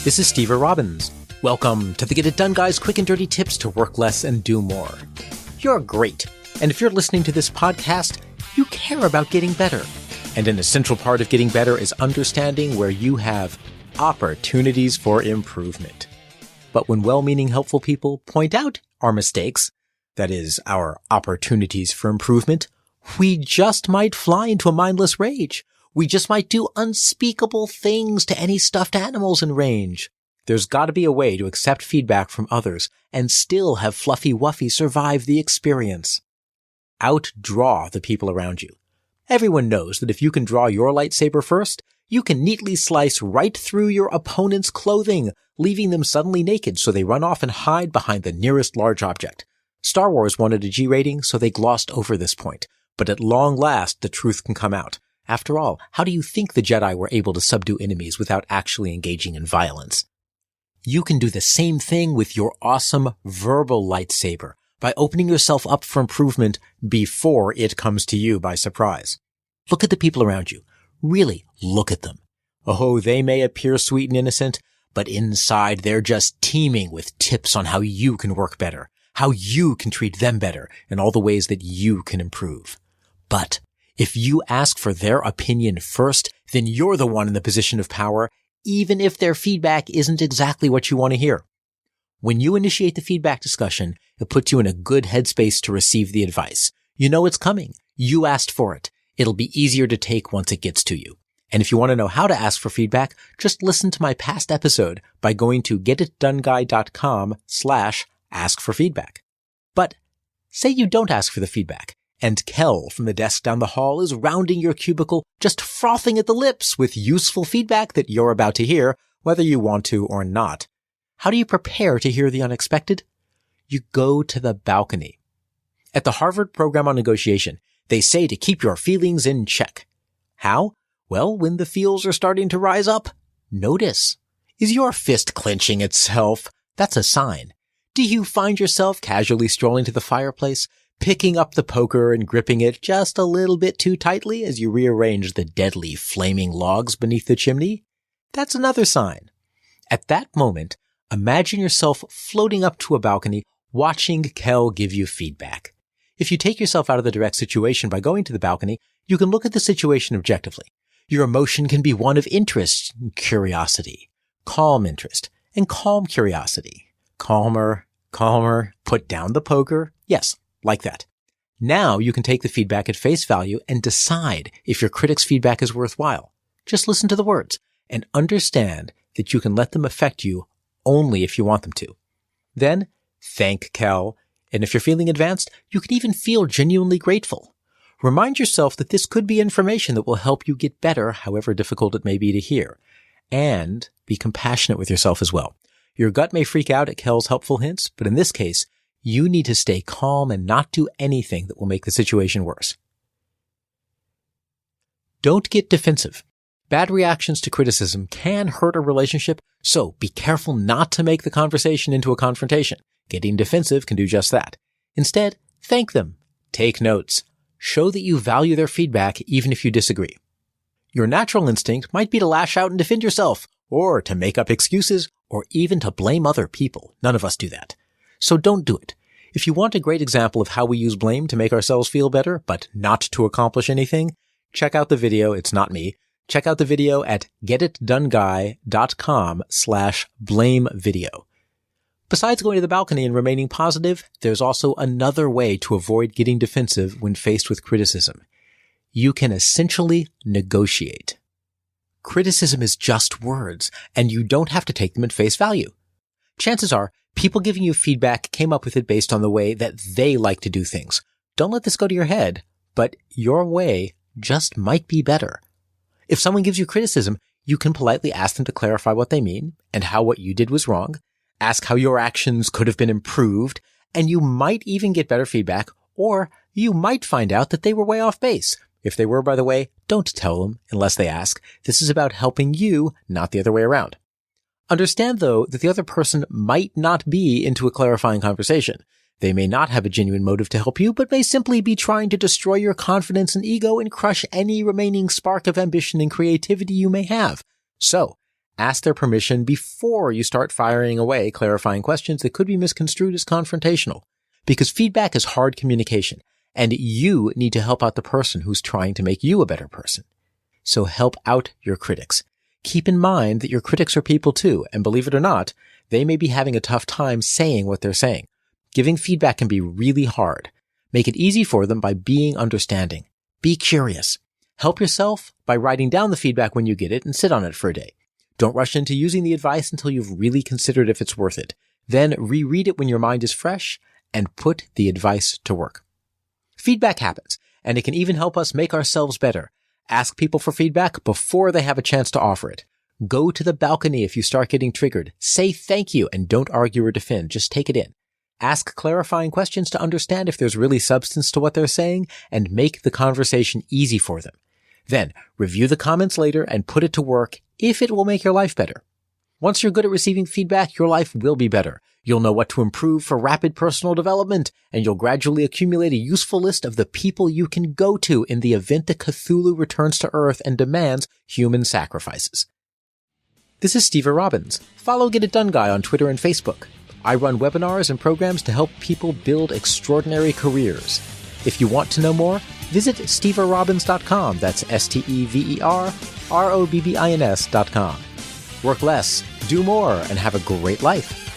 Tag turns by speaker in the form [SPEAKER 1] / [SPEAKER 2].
[SPEAKER 1] This is Steve Robbins. Welcome to the Get It Done Guys quick and dirty tips to work less and do more. You're great. And if you're listening to this podcast, you care about getting better. And an essential part of getting better is understanding where you have opportunities for improvement. But when well-meaning, helpful people point out our mistakes, that is, our opportunities for improvement, we just might fly into a mindless rage. We just might do unspeakable things to any stuffed animals in range. There's got to be a way to accept feedback from others and still have Fluffy Wuffy survive the experience. Outdraw the people around you. Everyone knows that if you can draw your lightsaber first, you can neatly slice right through your opponent's clothing, leaving them suddenly naked so they run off and hide behind the nearest large object. Star Wars wanted a G rating, so they glossed over this point. But at long last, the truth can come out. After all, how do you think the Jedi were able to subdue enemies without actually engaging in violence? You can do the same thing with your awesome verbal lightsaber by opening yourself up for improvement before it comes to you by surprise. Look at the people around you. Really, look at them. Oh, they may appear sweet and innocent, but inside they're just teeming with tips on how you can work better, how you can treat them better, and all the ways that you can improve. But if you ask for their opinion first, then you're the one in the position of power, even if their feedback isn't exactly what you want to hear. When you initiate the feedback discussion, it puts you in a good headspace to receive the advice. You know it's coming. You asked for it. It'll be easier to take once it gets to you. And if you want to know how to ask for feedback, just listen to my past episode by going to getitdoneguy.com/askforfeedback. But say you don't ask for the feedback, and Kel from the desk down the hall is rounding your cubicle, just frothing at the lips with useful feedback that you're about to hear, whether you want to or not. How do you prepare to hear the unexpected? You go to the balcony. At the Harvard Program on Negotiation, they say to keep your feelings in check. How? Well, when the feels are starting to rise up, notice. Is your fist clenching itself? That's a sign. Do you find yourself casually strolling to the fireplace, picking up the poker and gripping it just a little bit too tightly as you rearrange the deadly flaming logs beneath the chimney? That's another sign. At that moment, imagine yourself floating up to a balcony, watching Kel give you feedback. If you take yourself out of the direct situation by going to the balcony, you can look at the situation objectively. Your emotion can be one of interest and curiosity, calm interest and calm curiosity. Calmer, put down the poker. Yes. Like that. Now you can take the feedback at face value and decide if your critic's feedback is worthwhile. Just listen to the words and understand that you can let them affect you only if you want them to. Then thank Kel, and if you're feeling advanced, you can even feel genuinely grateful. Remind yourself that this could be information that will help you get better, however difficult it may be to hear. And be compassionate with yourself as well. Your gut may freak out at Kel's helpful hints, but in this case, you need to stay calm and not do anything that will make the situation worse. Don't get defensive. Bad reactions to criticism can hurt a relationship, so be careful not to make the conversation into a confrontation. Getting defensive can do just that. Instead, thank them. Take notes. Show that you value their feedback even if you disagree. Your natural instinct might be to lash out and defend yourself, or to make up excuses, or even to blame other people. None of us do that. So don't do it. If you want a great example of how we use blame to make ourselves feel better, but not to accomplish anything, check out the video. It's not me. Check out the video at getitdoneguy.com/blame video. Besides going to the balcony and remaining positive, there's also another way to avoid getting defensive when faced with criticism. You can essentially negotiate. Criticism is just words, and you don't have to take them at face value. Chances are, people giving you feedback came up with it based on the way that they like to do things. Don't let this go to your head, but your way just might be better. If someone gives you criticism, you can politely ask them to clarify what they mean and how what you did was wrong. Ask how your actions could have been improved, and you might even get better feedback, or you might find out that they were way off base. If they were, by the way, don't tell them unless they ask. This is about helping you, not the other way around. Understand, though, that the other person might not be into a clarifying conversation. They may not have a genuine motive to help you, but may simply be trying to destroy your confidence and ego and crush any remaining spark of ambition and creativity you may have. So, Ask their permission before you start firing away clarifying questions that could be misconstrued as confrontational. Because feedback is hard communication, and you need to help out the person who's trying to make you a better person. So help out your critics. Keep in mind that your critics are people too, and believe it or not, they may be having a tough time saying what they're saying. Giving feedback can be really hard. Make it easy for them by being understanding. Be curious. Help yourself by writing down the feedback when you get it and sit on it for a day. Don't rush into using the advice until you've really considered if it's worth it. Then reread it when your mind is fresh and put the advice to work. Feedback happens, and it can even help us make ourselves better. Ask people for feedback before they have a chance to offer it. Go to the balcony if you start getting triggered. Say thank you and don't argue or defend. Just take it in. Ask clarifying questions to understand if there's really substance to what they're saying and make the conversation easy for them. Then review the comments later and put it to work if it will make your life better. Once you're good at receiving feedback, your life will be better. You'll know what to improve for rapid personal development, and you'll gradually accumulate a useful list of the people you can go to in the event that Cthulhu returns to Earth and demands human sacrifices. This is Steve Robbins. Follow Get It Done Guy on Twitter and Facebook. I run webinars and programs to help people build extraordinary careers. If you want to know more, visit steverobbins.com. That's SteverRobbins.com. Work less, do more, and have a great life.